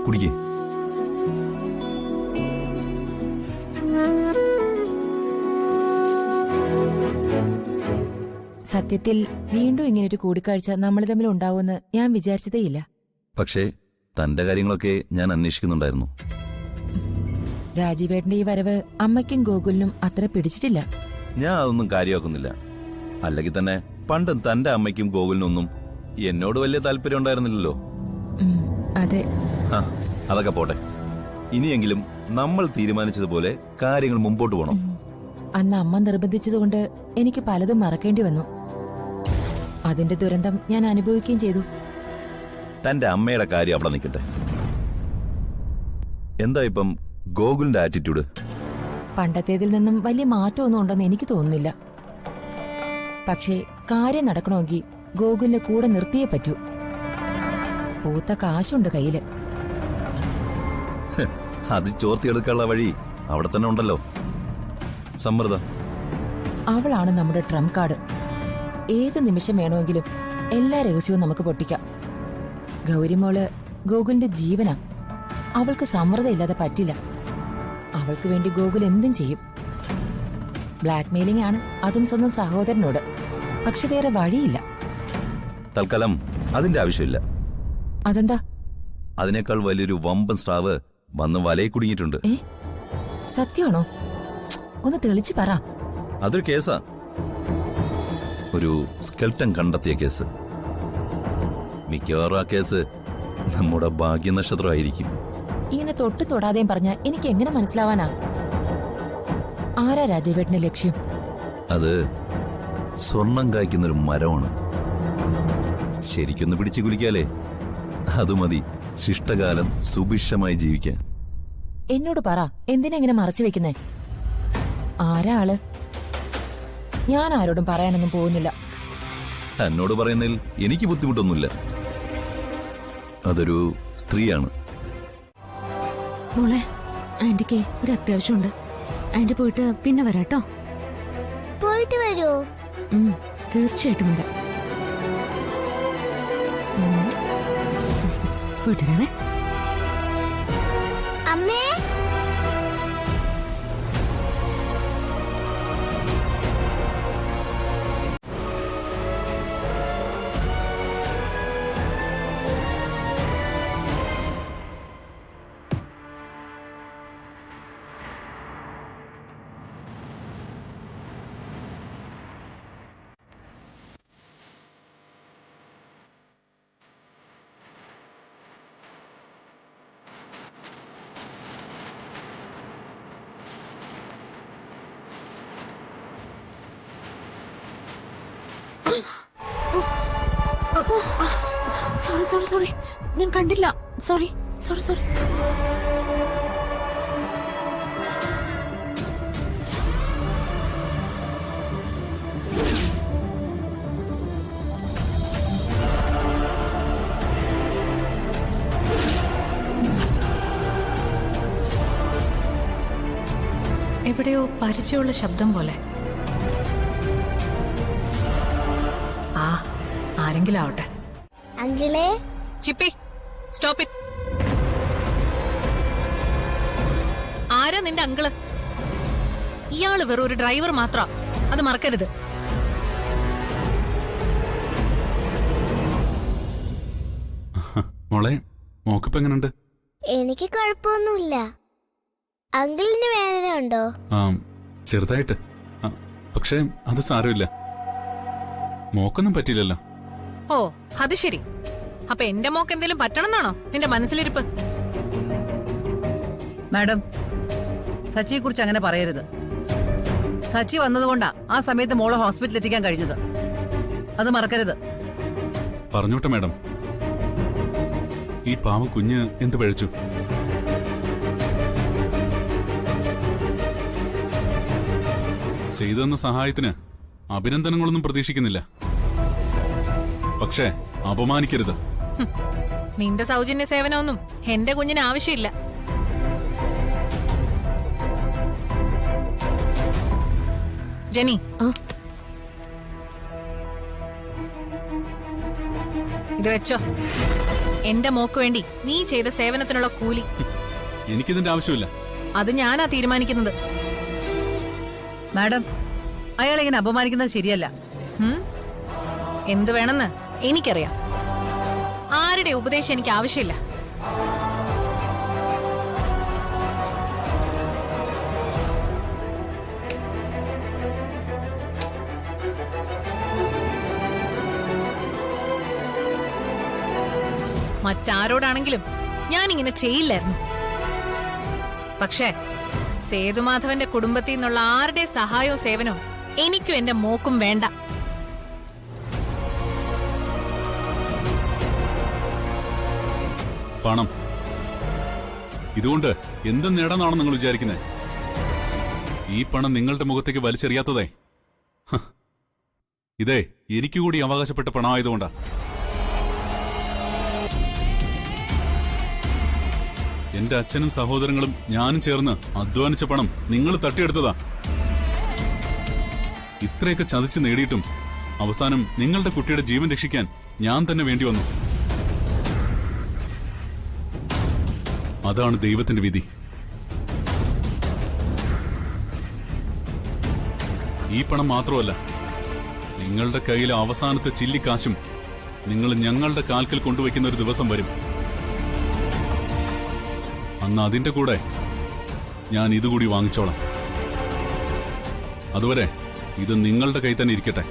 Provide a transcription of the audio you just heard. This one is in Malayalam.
കുടിക്കേ. സത്യത്തിൽ വീണ്ടും ഇങ്ങനൊരു കൂടിക്കാഴ്ച നമ്മൾ തമ്മിൽ ഉണ്ടാവുമെന്ന് ഞാൻ വിചാരിച്ചതേയില്ല. പക്ഷേ തന്റെ കാര്യങ്ങളൊക്കെ ഞാൻ അന്വേഷിക്കുന്നുണ്ടായിരുന്നു. രാജീവേട്ടന്റെ ഈ വരവ് അമ്മയ്ക്കും ഗോകുലിനും അത്ര പിടിച്ചിട്ടില്ല. ഞാൻ അതൊന്നും കാര്യമാക്കുന്നില്ല. അല്ലെങ്കിൽ തന്നെ പണ്ടും തന്റെ അമ്മയ്ക്കും ഗോകുലിനൊന്നും എന്നോട് വലിയ താല്പര്യം ഉണ്ടായിരുന്നില്ലല്ലോ. അതെ. അതൊക്കെ പോട്ടെ. ഇനിയെങ്കിലും നമ്മൾ തീരുമാനിച്ചതുപോലെ കാര്യങ്ങൾ മുമ്പോട്ട് പോകണം. അന്ന് അമ്മ നിർബന്ധിച്ചതുകൊണ്ട് എനിക്ക് പലതും മറക്കേണ്ടി വന്നു. അതിന്റെ ദുരന്തം ഞാൻ അനുഭവിക്കുകയും ചെയ്തു. തന്റെ അമ്മയുടെ കാര്യം അവിടെ നിൽക്കട്ടെ. എന്താ ഇപ്പം ഗോകുലിന്റെ ആറ്റിറ്റ്യൂഡ്? പണ്ടത്തേതിൽ നിന്നും വലിയ മാറ്റമൊന്നും ഉണ്ടെന്ന് എനിക്ക് തോന്നുന്നില്ല. പക്ഷേ കാര്യം നടക്കണമെങ്കിൽ ഗോകുലിനെ കൂടെ നിർത്തിയേ പറ്റൂ. പൂത്ത കാശുണ്ട് കയ്യില്. അത് ചോർത്തിയെടുക്കാനുള്ള വഴി അവിടെ തന്നെ ഉണ്ടല്ലോ. സമ്മർദ്ദ അവളാണ് നമ്മുടെ ട്രംപ് കാർഡ്. ഏത് നിമിഷം വേണമെങ്കിലും എല്ലാ രഹസ്യവും നമുക്ക് പൊട്ടിക്കാം. ഗൗരിമോള് ഗോകുലിന്റെ ജീവനാ. അവൾക്ക് സമ്മർദ്ദം ഇല്ലാതെ പറ്റില്ല. അവൾക്ക് വേണ്ടി ഗോകുൽ എന്തും ചെയ്യും. ബ്ലാക്ക് മെയിലിംഗ് ആണ്, അതും സ്വന്തം സഹോദരനോട്. പക്ഷെ വേറെ വഴിയില്ല. തൽക്കാലം അതിന്റെ ആവശ്യമില്ല. അതെന്താ? അതിനേക്കാൾ വലിയൊരു വമ്പൻ സ്രാവ് വന്ന് വലയിൽ കുടുങ്ങിയിട്ടുണ്ട്. സത്യമാണോ? ഒന്ന് തെളിച്ചു പറ. അതൊരു കേസാ. ഒരു സ്കെൽട്ടൻ കണ്ടെത്തിയ കേസ്. മിക്കവാറും ആ കേസ് നമ്മുടെ ഭാഗ്യനക്ഷത്രമായിരിക്കും. ഇങ്ങനെ തൊട്ട് തൊടാതെയും പറഞ്ഞ എനിക്ക് എങ്ങനെ മനസ്സിലാവാനാ? ആരാ രാജീവേട്ടന്റെ ലക്ഷ്യം? അത് സ്വർണം കായ്ക്കുന്നൊരു മരമാണ്. ശരിക്കൊന്ന് പിടിച്ചു കുലിക്കാലേ, അത് മതി ശിഷ്ടകാലം സുഭിക്ഷമായി ജീവിക്കാൻ. എന്നോട് പറ, എന്തിനാ ഇങ്ങനെ മറച്ചു വെക്കുന്നേ? ആരാ ആള്? ഞാൻ ആരോടും പറയാനൊന്നും പോകുന്നില്ല. എന്നോട് പറയുന്നതിൽ എനിക്ക് ബുദ്ധിമുട്ടൊന്നുമില്ല. അതൊരു സ്ത്രീയാണ്. മോളെ, ആന്റിക്ക് ഒരു അത്യാവശ്യമുണ്ട്. ആന്റി പോയിട്ട് പിന്നെ വരാട്ടോ. പോയിട്ട് വരുമോ? തീർച്ചയായിട്ടും വരാം. പോയിട്ട് വരണേ. അമ്മേ, സോറി, ഞാൻ കണ്ടില്ല. സോറി. എവിടെയോ പരിചയമുള്ള ശബ്ദം പോലെ. ആരെങ്കിലും ആവട്ടെ. അങ്കിളെ. ചിപ്പി, സ്റ്റോപ്പ് ഇറ്റ്. ആരാ നിന്റെ അങ്കിള്? ഇയാള് വെറും ഒരു ഡ്രൈവർ മാത്ര, അത് മറക്കരുത്. മോളെ, മോക്കിപ്പോ എങ്ങനെയുണ്ട്? എനിക്ക് കുഴപ്പമൊന്നുമില്ല. അങ്കിളിന് വേദന ഉണ്ടോ? ചെറുതായിട്ട്. പക്ഷേ അത് സാരമില്ല. മോക്കൊന്നും പറ്റില്ലല്ലോ. ഓ, അത് ശരി. അപ്പൊ എന്റെ മോക്ക് എന്തെങ്കിലും പറ്റണമെന്നാണോ നിന്റെ മനസ്സിലിരിപ്പ്? മാഡം, സച്ചിയെ കുറിച്ച് അങ്ങനെ പറയരുത്. സച്ചി വന്നതുകൊണ്ടാ ആ സമയത്ത് മോളെ ഹോസ്പിറ്റലിൽ എത്തിക്കാൻ കഴിഞ്ഞത്. അത് മറക്കരുത്. പറഞ്ഞോട്ടെ മാഡം. ഈ പാവ കുഞ്ഞ് എന്ത് പഴിച്ചു? ചെയ്തു തന്ന സഹായത്തിന് അഭിനന്ദനങ്ങളൊന്നും പ്രതീക്ഷിക്കുന്നില്ല. പക്ഷേ അപമാനിക്കരുത്. നിന്റെ സൗജന്യ സേവനമൊന്നും എന്റെ കുഞ്ഞിന് ആവശ്യമില്ല. ജെനി, ഇത് വെച്ചോ. എന്റെ മോക്ക് വേണ്ടി നീ ചെയ്ത സേവനത്തിനുള്ള കൂലി. എനിക്കിതിന്റെ ആവശ്യമില്ല. അത് ഞാനാ തീരുമാനിക്കുന്നത്. മാഡം, അയാൾ ഇങ്ങനെ അപമാനിക്കുന്നത് ശരിയല്ല. എന്ത് വേണമെന്ന് എനിക്കറിയാം. ആരുടെ ഉപദേശം എനിക്ക് ആവശ്യമില്ല. മറ്റാരോടാണെങ്കിലും ഞാനിങ്ങനെ ചെയ്യില്ലായിരുന്നു. പക്ഷേ സേതുമാധവന്റെ കുടുംബത്തിൽ നിന്നുള്ള ആരുടെ സഹായവും സേവനവും എനിക്കും എന്റെ മോക്കും വേണ്ട. പണം ഇതുകൊണ്ട് എന്ത് നേടാനാണ് നിങ്ങൾ വിചാരിക്കുന്നത്? ഈ പണം നിങ്ങളുടെ മുഖത്തേക്ക് വലിച്ചെറിയാത്തതേ ഇതേ എനിക്ക് കൂടി അവകാശപ്പെട്ട പണമായതുകൊണ്ടാ. എന്റെ അച്ഛനും സഹോദരങ്ങളും ഞാനും ചേർന്ന് അധ്വാനിച്ച പണം നിങ്ങൾ തട്ടിയെടുത്തതാ. ഇത്രയൊക്കെ ചതിച്ച് നേടിയിട്ടും അവസാനം നിങ്ങളുടെ കുട്ടിയുടെ ജീവൻ രക്ഷിക്കാൻ ഞാൻ തന്നെ വേണ്ടി വന്നു. അതാണ് ദൈവത്തിന്റെ വിധി. ഈ പണം മാത്രമല്ല, നിങ്ങളുടെ കയ്യിലെ അവസാനത്തെ ചില്ലിക്കാശും നിങ്ങൾ ഞങ്ങളുടെ കാൽക്കൽ കൊണ്ടുവയ്ക്കുന്ന ഒരു ദിവസം വരും. അന്ന് അതിന്റെ കൂടെ ഞാൻ ഇതുകൂടി വാങ്ങിച്ചോളാം. അതുവരെ ഇത് നിങ്ങളുടെ കൈ തന്നെ ഇരിക്കട്ടെ.